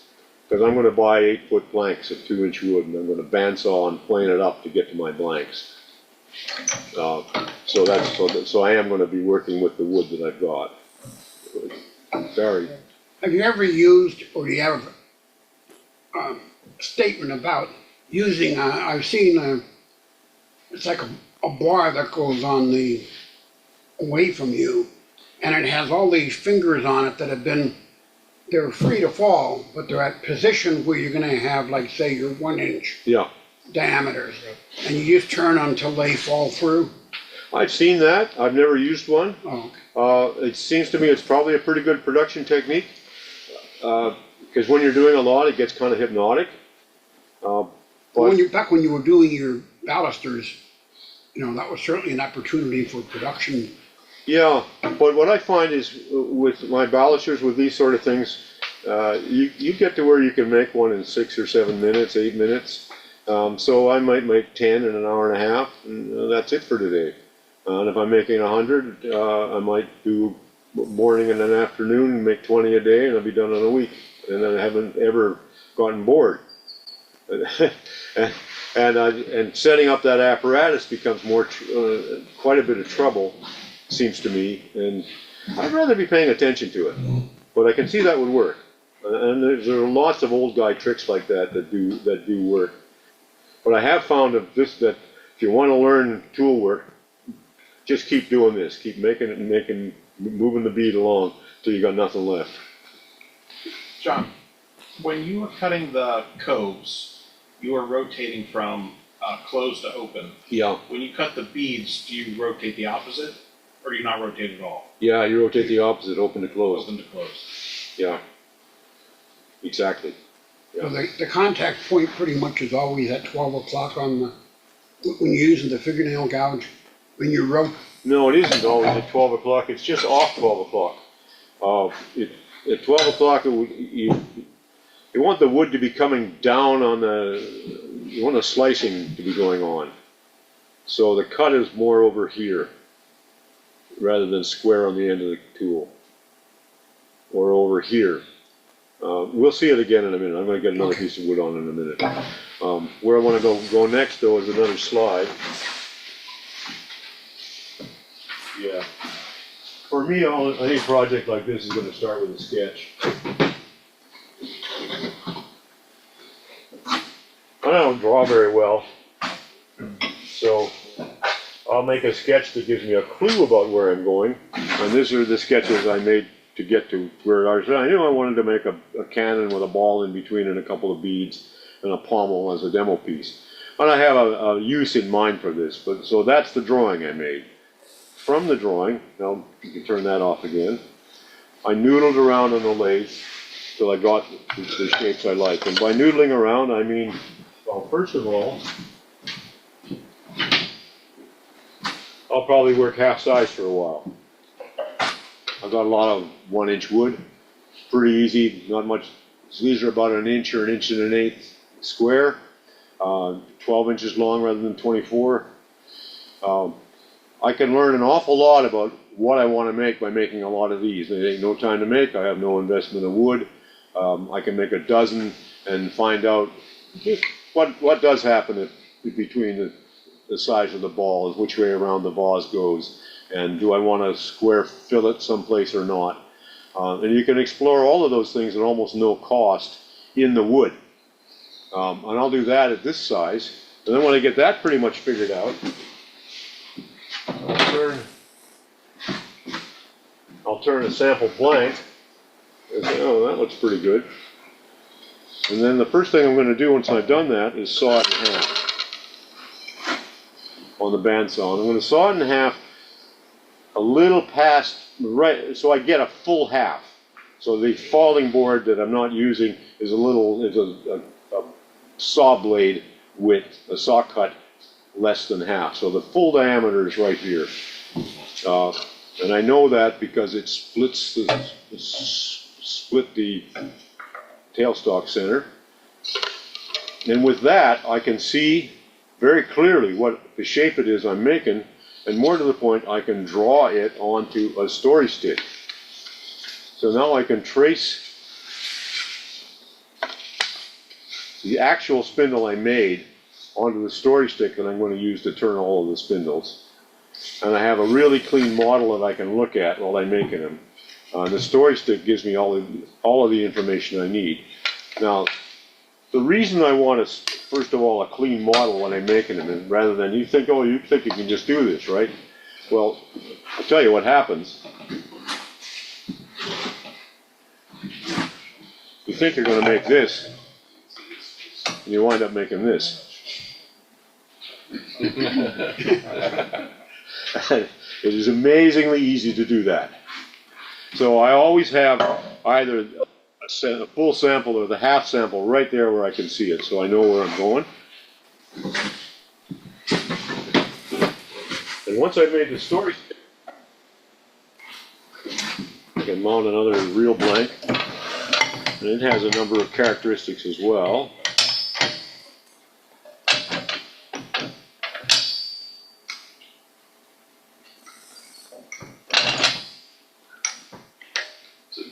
Because I'm going to buy 8-foot blanks of 2-inch wood, and I'm going to bandsaw and plane it up to get to my blanks. So I am going to be working with the wood that I've got. Barry. Have you ever used, or do you have a statement about using, I've seen, it's like a bar that goes on the, away from you, and it has all these fingers on it that have been, they're free to fall, but they're at positions where you're gonna have, like, say, your 1-inch Yeah. diameters, and you just turn until they fall through? I've seen that. I've never used one. Oh, okay. It seems to me it's probably a pretty good production technique. Because when you're doing a lot, it gets kind of hypnotic. Back when you were doing your balusters, you know, that was certainly an opportunity for production. Yeah, but what I find is with my balusters, with these sort of things, you get to where you can make one in 6 or 7 minutes, 8 minutes. So I might make 10 in an hour and a half, and that's it for today. And if I'm making 100, I might do morning and an afternoon and make 20 a day, and I'll be done in a week. And I haven't ever gotten bored. And setting up that apparatus becomes quite a bit of trouble, seems to me, and I'd rather be paying attention to it. But I can see that would work. And there are lots of old guy tricks like that do work. But I have found that if you want to learn tool work, just keep doing this. Keep moving the bead along till you got nothing left. John, when you were cutting the coves, you were rotating from closed to open. Yeah. When you cut the beads, do you rotate the opposite, or do you not rotate at all? Yeah, you rotate the opposite, open to close. Open to closed. Yeah. Exactly. So the contact point pretty much is always at 12 o'clock when you're using the fingernail gouge, when you rotate. No, it isn't always at 12 o'clock. It's just off 12 o'clock. At 12 o'clock, you want the wood to be coming down you want the slicing to be going on. So the cut is more over here rather than square on the end of the tool. Or over here. We'll see it again in a minute. I'm going to get another piece of wood on in a minute. Where I want to go next, though, is another slide. Yeah. For me, any project like this is going to start with a sketch. I don't draw very well, so I'll make a sketch that gives me a clue about where I'm going. And these are the sketches I made to get to where I knew I wanted to make a cannon with a ball in between and a couple of beads and a pommel as a demo piece. And I have a use in mind for this, so that's the drawing I made. From the drawing, now you can turn that off again, I noodled around on the lathe till I got the shapes I like. And by noodling around, I mean, well, first of all, I'll probably work half size for a while. I've got a lot of 1-inch wood, pretty easy, not much. These are about 1 inch or 1 1/8 inch square, 12 inches long rather than 24. I can learn an awful lot about what I want to make by making a lot of these. They take no time to make. I have no investment in wood. I can make a dozen and find out what does happen between the size of the ball, which way around the vase goes, and do I want to square fillet someplace or not. And you can explore all of those things at almost no cost in the wood. And I'll do that at this size. And then when I get that pretty much figured out, I'll turn a sample blank and say, oh, that looks pretty good. And then the first thing I'm going to do once I've done that is saw it in half on the bandsaw. And I'm going to saw it in half a little past, right, so I get a full half. So the falling board that I'm not using is a saw blade width, a saw cut less than half. So the full diameter is right here. And I know that because it split the tailstock center. And with that, I can see very clearly what the shape it is I'm making, and more to the point, I can draw it onto a story stick. So now I can trace the actual spindle I made onto the story stick that I'm going to use to turn all of the spindles. And I have a really clean model that I can look at while I'm making them. The story stick gives me all of the information I need. Now, the reason I want first of all, a clean model when I'm making them, and rather than you think you can just do this, right? Well, I'll tell you what happens. You think you're going to make this, and you wind up making this. It is amazingly easy to do that. So I always have either a full sample or the half sample right there where I can see it, so I know where I'm going. And once I've made the story, I can mount another real blank, and it has a number of characteristics as well.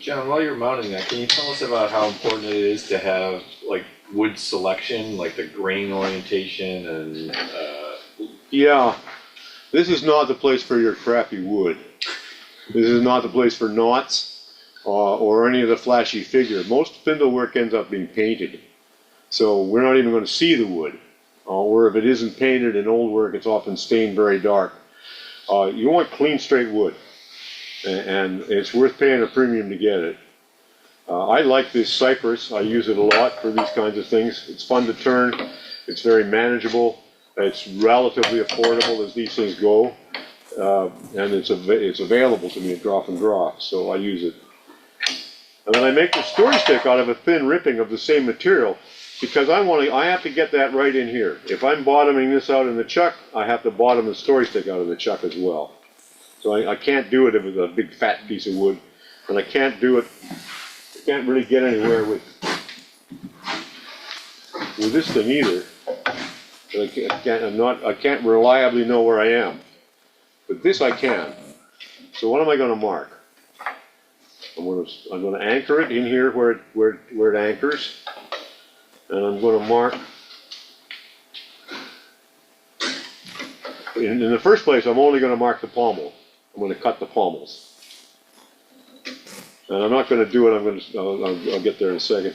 John, while you're mounting that, can you tell us about how important it is to have like wood selection, like the grain orientation and, Yeah, this is not the place for your crappy wood. This is not the place for knots or any of the flashy figure. Most spindle work ends up being painted. So we're not even going to see the wood. Or if it isn't painted in old work, it's often stained very dark. You want clean, straight wood. And it's worth paying a premium to get it. I like this cypress. I use it a lot for these kinds of things. It's fun to turn. It's very manageable. It's relatively affordable as these things go. And it's available to me at Groff and Groff, so I use it. And then I make the story stick out of a thin ripping of the same material because I have to get that right in here. If I'm bottoming this out in the chuck, I have to bottom the story stick out of the chuck as well. So I can't do it if it's a big fat piece of wood, and I can't really get anywhere with this thing either. I can't reliably know where I am. But this I can. So what am I going to mark? I'm going to anchor it in here where it anchors, and I'm going to mark. In the first place, I'm only going to mark the pommel. I'm going to cut the pommels, and I'm not going to do it. I'll get there in a second.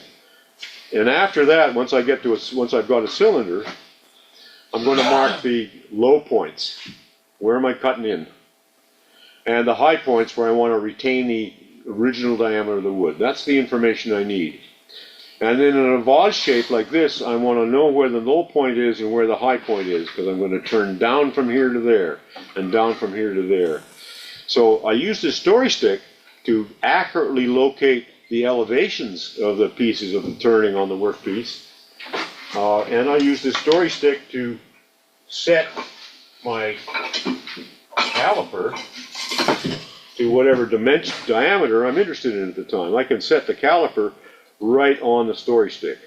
And after that, once I've got a cylinder, I'm going to mark the low points. Where am I cutting in? And the high points where I want to retain the original diameter of the wood. That's the information I need. And then in a vase shape like this, I want to know where the low point is and where the high point is, because I'm going to turn down from here to there and down from here to there. So I use this story stick to accurately locate the elevations of the pieces of the turning on the workpiece. And I use this story stick to set my caliper to whatever diameter I'm interested in at the time. I can set the caliper right on the story stick.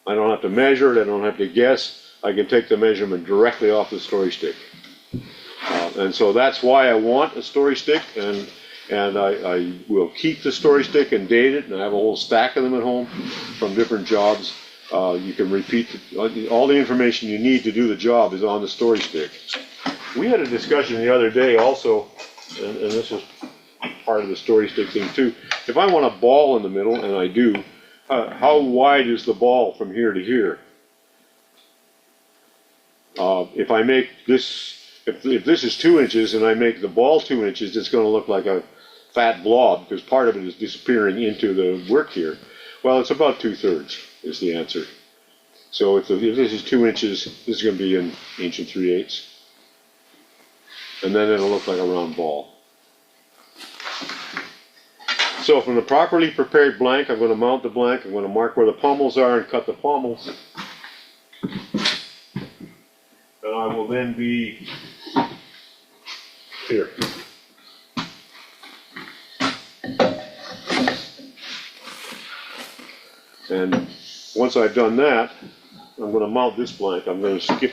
I don't have to measure it, I don't have to guess. I can take the measurement directly off the story stick. And so that's why I want a story stick, and I will keep the story stick and date it, and I have a whole stack of them at home from different jobs. You can repeat all the information you need to do the job is on the story stick. We had a discussion the other day also, and this is part of the story stick thing too. If I want a ball in the middle, and I do, how wide is the ball from here to here? If I make this, if this is 2 inches and I make the ball 2 inches, it's going to look like a fat blob because part of it is disappearing into the work here. Well, it's about 2/3 is the answer. So if this is 2 inches, this is going to be 1 3/8 inches. And then it'll look like a round ball. So from the properly prepared blank, I'm going to mount the blank, I'm going to mark where the pommels are and cut the pommels. And I will then be here. And once I've done that, I'm going to mount this blank. I'm going to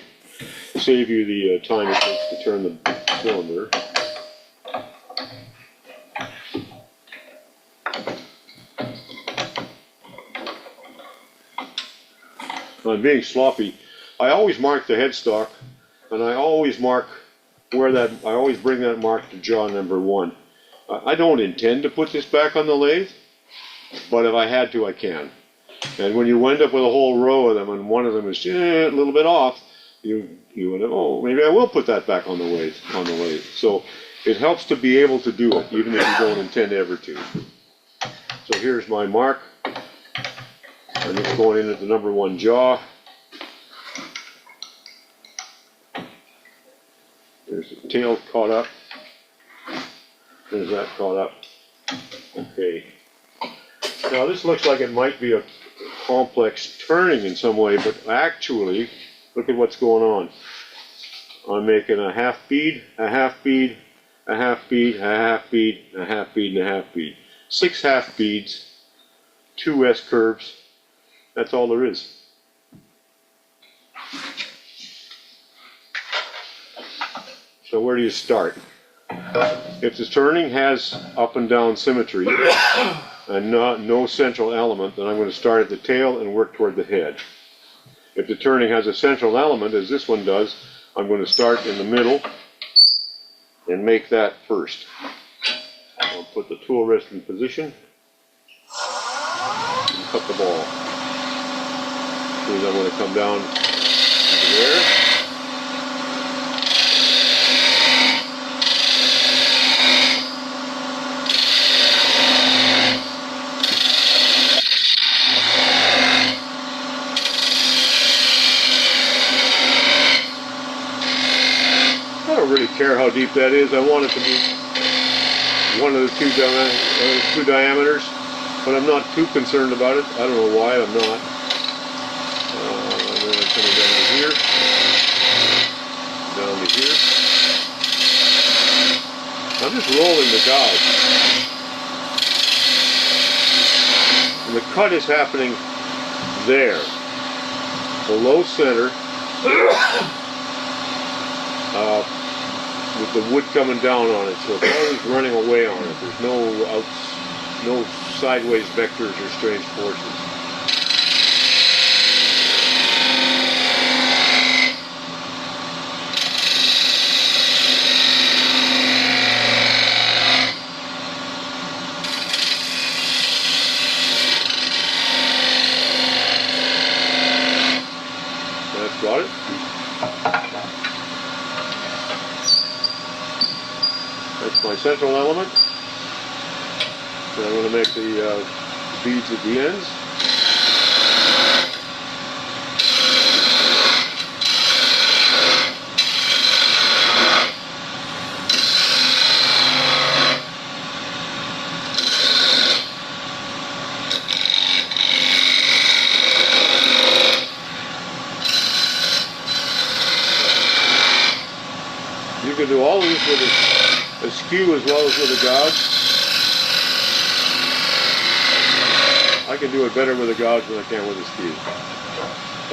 save you the time it takes to turn the cylinder. I'm being sloppy. I always mark the headstock, and I always mark where I always bring that mark to jaw number 1. I don't intend to put this back on the lathe, but if I had to, I can. And when you end up with a whole row of them, and one of them is a little bit off, you would have, oh, maybe I will put that back on the lathe. So it helps to be able to do it, even if you don't intend ever to. So here's my mark. I'm just going in at the number 1 jaw. There's the tail caught up. There's that caught up. Okay. Now this looks like it might be a complex turning in some way, but actually, look at what's going on. I'm making a half bead, a half bead, a half bead, a half bead, a half bead, and a half bead. 6 half beads, 2 S curves. That's all there is. So where do you start? If the turning has up and down symmetry, and no central element, then I'm going to start at the tail and work toward the head. If the turning has a central element, as this one does, I'm going to start in the middle and make that first. I'll put the tool rest in position and cut the ball. So I'm going to come down to there. I don't really care how deep that is. I want it to be one of the two diameters, but I'm not too concerned about it. I don't know why I'm not. And then I'm coming down to here, down to here. I'm just rolling the gouge. And the cut is happening there, below center, with the wood coming down on it, so it's always running away on it. There's no sideways vectors or strange forces. That's got it. That's my central element. And I'm going to make the beads at the ends. You can do all these with a skew as well as with a gouge. I can do it better with a gouge than I can with a skew.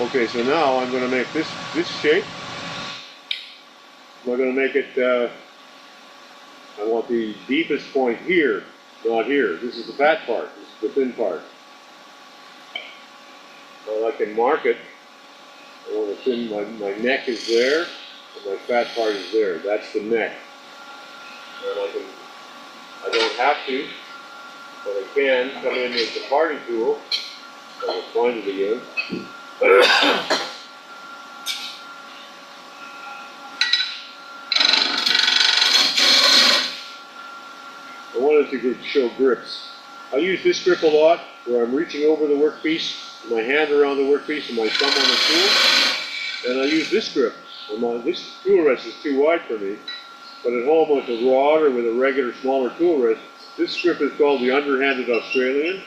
Okay, so now I'm going to make this shape. I'm going to make it, I want the deepest point here, not here. This is the fat part, this is the thin part. Well, I can mark it. I want to thin, my neck is there, and my fat part is there. That's the neck. And I don't have to, but I can come in with the parting tool. I'll find it again. I wanted to show grips. I use this grip a lot, where I'm reaching over the workpiece, my hand around the workpiece, and my thumb on the tool. And I use this grip. This tool rest is too wide for me. But at home with a rod or with a regular smaller tool rest, this grip is called the underhanded Australian.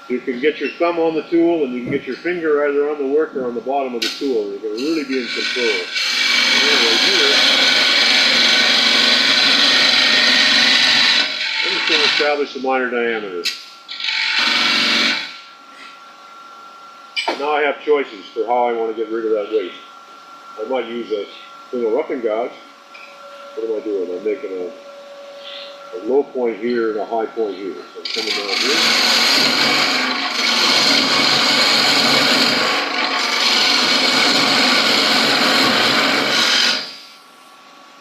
You can get your thumb on the tool and you can get your finger either on the work or on the bottom of the tool. You're going to really be in control. Anyway, here, I'm just going to establish a minor diameter. Now I have choices for how I want to get rid of that waste. I might use a single roughing gouge. What am I doing? I'm making a low point here and a high point here. So I'm coming down here.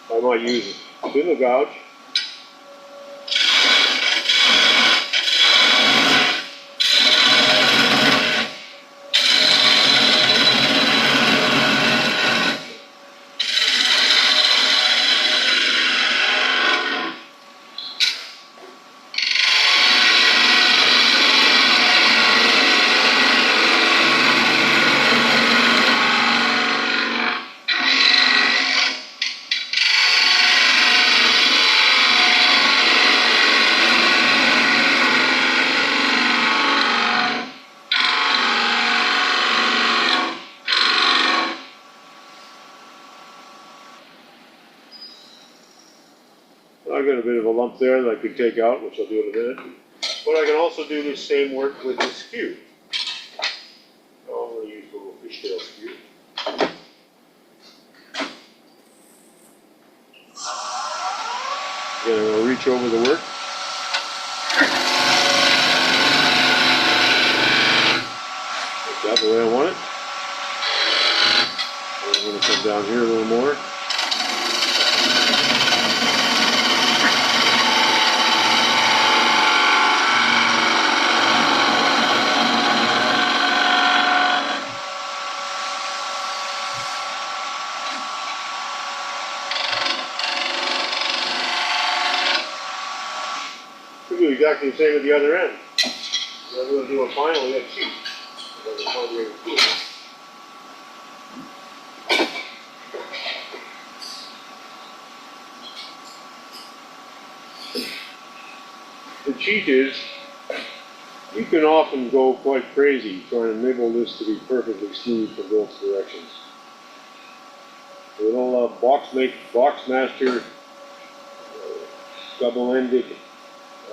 I might use a spindle gouge. I've got a bit of a lump there that I could take out, which I'll do in a minute. But I can also do this same work with the skew. Oh, I'm going to use a little fishtail skew. Again, I'm going to reach over the work. the way I want it. I'm going to come down here a little more. We do exactly the same at the other end. I'm going to do a final, we have cheese. The cheat is, you can often go quite crazy trying to nibble this to be perfectly smooth from both directions. A little Boxmaster double-ended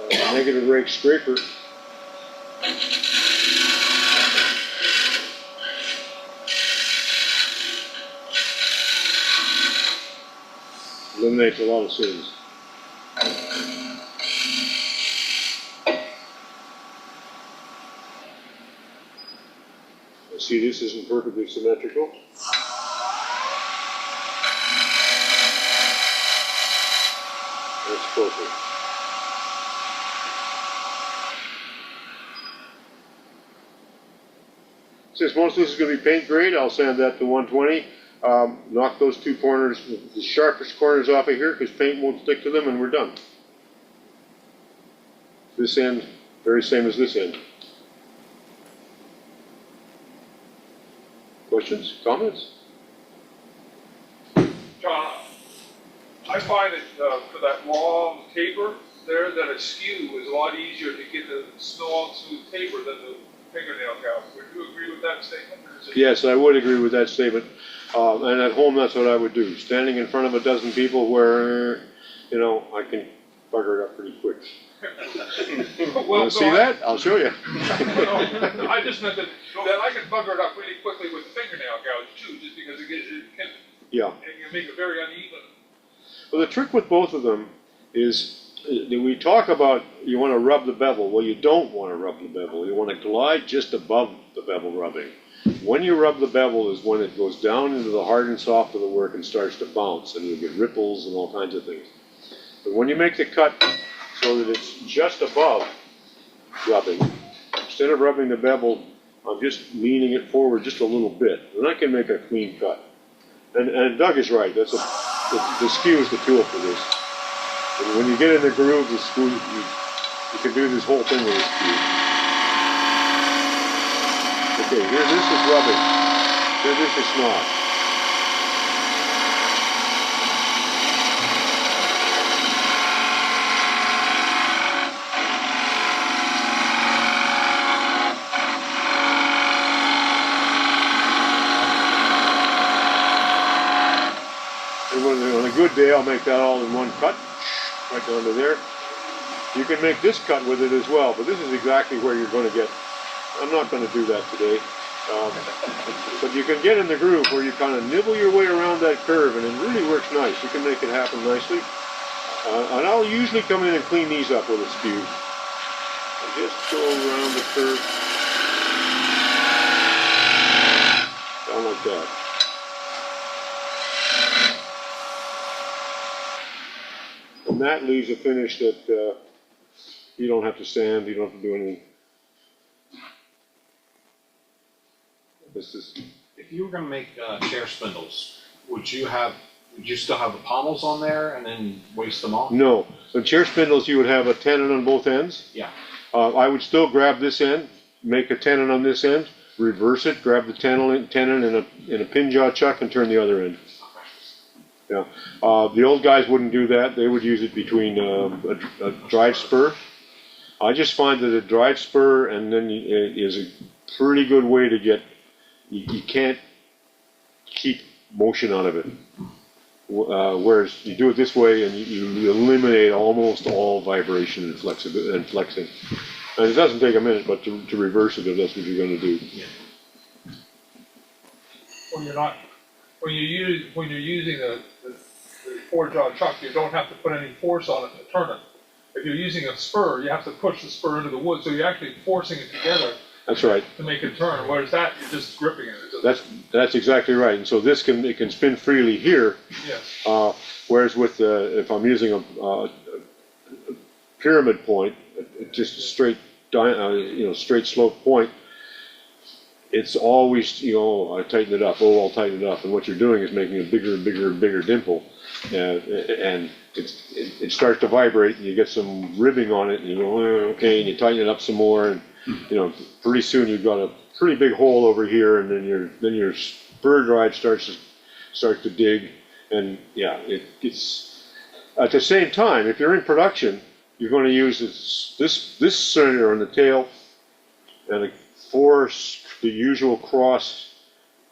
negative rake scraper. Eliminates a lot of sins. See, this isn't perfectly symmetrical. That's perfect. Since most of this is going to be paint grade, I'll sand that to 120. Knock those two corners, the sharpest corners off of here, because paint won't stick to them, and we're done. This end, very same as this end. Questions, comments? John, I find that for that long taper there, that a skew is a lot easier to get the long, smooth taper than the fingernail gouge. Would you agree with that statement? Yes, I would agree with that statement. And at home, that's what I would do. Standing in front of a dozen people where, you know, I can bugger it up pretty quick. Well, see that? I'll show you. No, I just meant that I can bugger it up really quickly with the fingernail gouge too, just because it can make it very uneven. Well, the trick with both of them is we talk about you want to rub the bevel. Well, you don't want to rub the bevel. You want to glide just above the bevel rubbing. When you rub the bevel is when it goes down into the hard and soft of the work and starts to bounce, and you get ripples and all kinds of things. But when you make the cut so that it's just above rubbing, instead of rubbing the bevel, I'm just leaning it forward just a little bit, and I can make a clean cut. And Doug is right. The skew is the tool for this. And when you get in the groove, the skew, you can do this whole thing with a skew. Okay, here this is rubbing. Here this is not. And on a good day, I'll make that all in one cut, right down to there. You can make this cut with it as well, but this is exactly where you're going to get. I'm not going to do that today. But you can get in the groove where you kind of nibble your way around that curve, and it really works nice. You can make it happen nicely. And I'll usually come in and clean these up with a skew. And just go around the curve. Down like that. And that leaves a finish that you don't have to sand, you don't have to do anything. This is. If you were going to make chair spindles, would you still have the pommels on there and then waste them off? No. So chair spindles, you would have a tenon on both ends. Yeah. I would still grab this end, make a tenon on this end, reverse it, grab the tenon in a pin jaw chuck, and turn the other end. Yeah. The old guys wouldn't do that. They would use it between a drive spur. I just find that a drive spur and then is a pretty good way to get. You can't keep motion out of it. Whereas you do it this way and you eliminate almost all vibration and flexing. And it doesn't take a minute, but to reverse it if that's what you're going to do. Yeah. When you're using the four-jaw chuck, you don't have to put any force on it to turn it. If you're using a spur, you have to push the spur into the wood, so you're actually forcing it together. That's right. to make it turn, whereas that, you're just gripping it. It doesn't- That's exactly right. And so it can spin freely here. Yes. Whereas with if I'm using a pyramid point, just a straight, straight slope point, it's always, I tighten it up. Oh, I'll tighten it up. And what you're doing is making a bigger and bigger and bigger dimple, and it starts to vibrate, and you get some ribbing on it, and you go, okay, and you tighten it up some more, and pretty soon you've got a pretty big hole over here, and then your spur drive starts to dig, and yeah, it's at the same time. If you're in production, you're going to use this cylinder on the tail, and the usual cross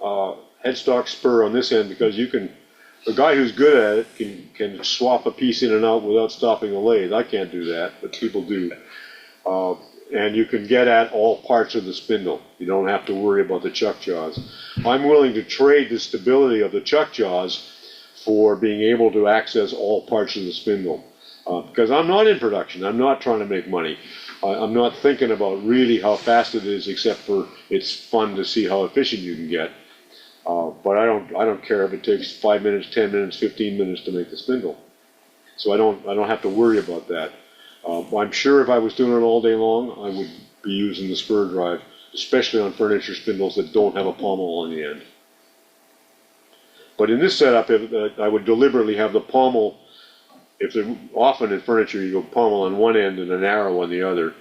headstock spur on this end, because a guy who's good at it can swap a piece in and out without stopping the lathe. I can't do that, but people do. And you can get at all parts of the spindle. You don't have to worry about the chuck jaws. I'm willing to trade the stability of the chuck jaws for being able to access all parts of the spindle. Because I'm not in production. I'm not trying to make money. I'm not thinking about really how fast it is, except for it's fun to see how efficient you can get. But I don't care if it takes 5 minutes, 10 minutes, 15 minutes to make the spindle. So I don't have to worry about that. I'm sure if I was doing it all day long, I would be using the spur drive, especially on furniture spindles that don't have a pommel on the end. But in this setup, I would deliberately have the pommel. If they're often in furniture, you go pommel on one end and an arrow on the other.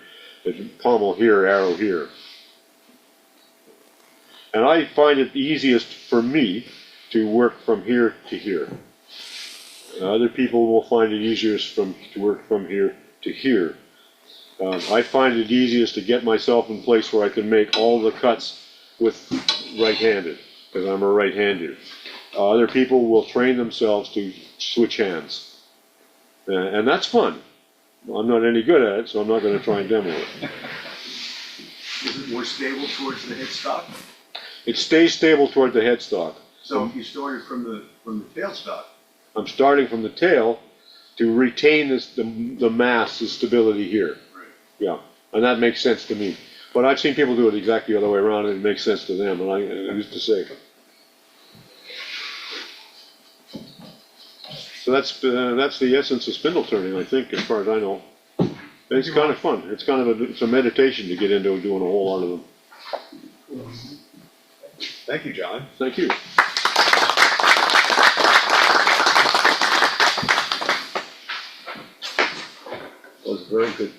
It's pommel here, arrow here. And I find it easiest for me to work from here to here. Other people will find it easiest to work from here to here. I find it easiest to get myself in place where I can make all the cuts with right-handed, because I'm a right-hander. Other people will train themselves to switch hands. And that's fun. I'm not any good at it, so I'm not going to try and demo it. Is it more stable towards the headstock? It stays stable toward the headstock. So if you started from the tailstock, I'm starting from the tail to retain the mass, the stability here. right? Yeah, and that makes sense to me. But I've seen people do it exactly the other way around, and it makes sense to them, and I used to say. So that's the essence of spindle turning, I think, as far as I know. It's kind of fun. It's kind of it's a meditation to get into doing a whole lot of them. Thank you, John. Thank you. That was very good